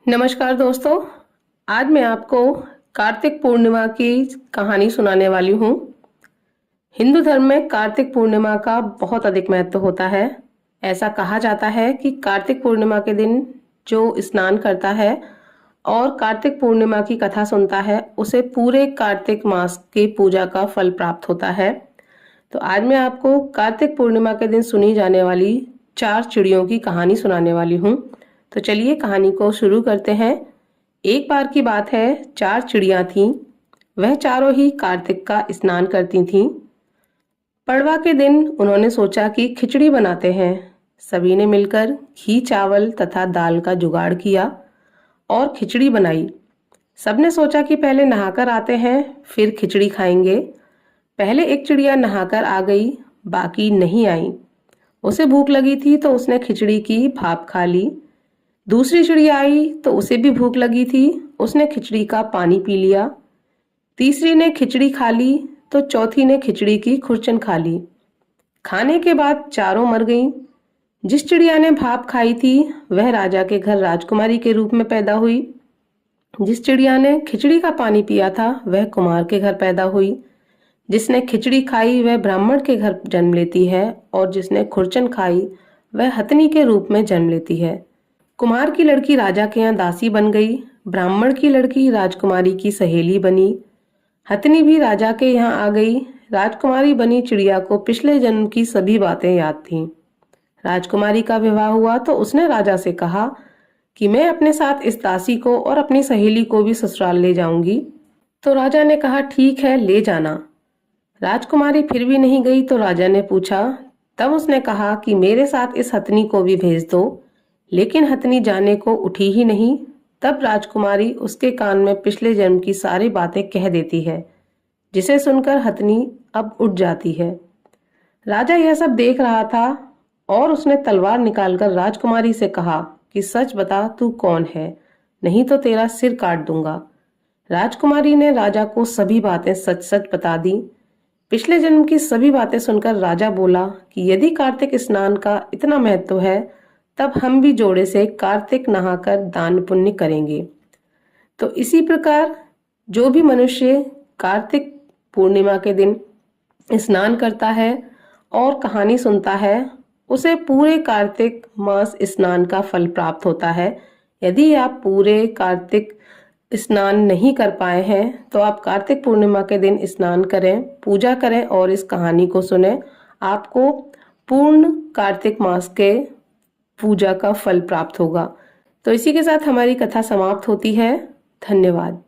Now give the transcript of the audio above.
नमस्कार दोस्तों। आज मैं आपको कार्तिक पूर्णिमा की कहानी सुनाने वाली हूँ। हिंदू धर्म में कार्तिक पूर्णिमा का बहुत अधिक महत्व होता है। ऐसा कहा जाता है कि कार्तिक पूर्णिमा के दिन जो स्नान करता है और कार्तिक पूर्णिमा की कथा सुनता है उसे पूरे कार्तिक मास की पूजा का फल प्राप्त होता है। तो आज मैं आपको कार्तिक पूर्णिमा के दिन सुनी जाने वाली 4 चिड़ियों की कहानी सुनाने वाली हूँ। तो चलिए कहानी को शुरू करते हैं। एक बार की बात है, 4 चिड़िया थीं। वह चारों ही कार्तिक का स्नान करती थीं। पड़वा के दिन उन्होंने सोचा कि खिचड़ी बनाते हैं। सभी ने मिलकर घी, चावल तथा दाल का जुगाड़ किया और खिचड़ी बनाई। सबने सोचा कि पहले नहाकर आते हैं, फिर खिचड़ी खाएंगे। पहले एक चिड़िया नहाकर आ गई, बाकी नहीं आई। उसे भूख लगी थी तो उसने खिचड़ी की भाप खा ली। दूसरी चिड़िया आई तो उसे भी भूख लगी थी, उसने खिचड़ी का पानी पी लिया। तीसरी ने खिचड़ी खा ली तो चौथी ने खिचड़ी की खुरचन खा ली। खाने के बाद चारों मर गईं। जिस चिड़िया ने भाप खाई थी वह राजा के घर राजकुमारी के रूप में पैदा हुई। जिस चिड़िया ने खिचड़ी का पानी पिया था वह कुमार के घर पैदा हुई। जिसने खिचड़ी खाई वह ब्राह्मण के घर जन्म लेती है और जिसने खुरचन खाई वह हथनी के रूप में जन्म लेती है। कुमार की लड़की राजा के यहाँ दासी बन गई। ब्राह्मण की लड़की राजकुमारी की सहेली बनी। हथनी भी राजा के यहाँ आ गई। राजकुमारी बनी चिड़िया को पिछले जन्म की सभी बातें याद थीं। राजकुमारी का विवाह हुआ तो उसने राजा से कहा कि मैं अपने साथ इस दासी को और अपनी सहेली को भी ससुराल ले जाऊंगी। तो राजा ने कहा ठीक है, ले जाना। राजकुमारी फिर भी नहीं गई तो राजा ने पूछा। तब उसने कहा कि मेरे साथ इस हथनी को भी भेज दो। लेकिन हथनी जाने को उठी ही नहीं। तब राजकुमारी उसके कान में पिछले जन्म की सारी बातें कह देती है, जिसे सुनकर हथनी अब उठ जाती है। राजा यह सब देख रहा था और उसने तलवार निकालकर राजकुमारी से कहा कि सच बता, तू कौन है, नहीं तो तेरा सिर काट दूंगा। राजकुमारी ने राजा को सभी बातें सच सच बता दी। पिछले जन्म की सभी बातें सुनकर राजा बोला कि यदि कार्तिक स्नान का इतना महत्व है तब हम भी जोड़े से कार्तिक नहाकर दान पुण्य करेंगे। तो इसी प्रकार जो भी मनुष्य कार्तिक पूर्णिमा के दिन स्नान करता है और कहानी सुनता है उसे पूरे कार्तिक मास स्नान का फल प्राप्त होता है। यदि आप पूरे कार्तिक स्नान नहीं कर पाए हैं तो आप कार्तिक पूर्णिमा के दिन स्नान करें, पूजा करें और इस कहानी को सुने। आपको पूर्ण कार्तिक मास के पूजा का फल प्राप्त होगा। तो इसी के साथ हमारी कथा समाप्त होती है। धन्यवाद।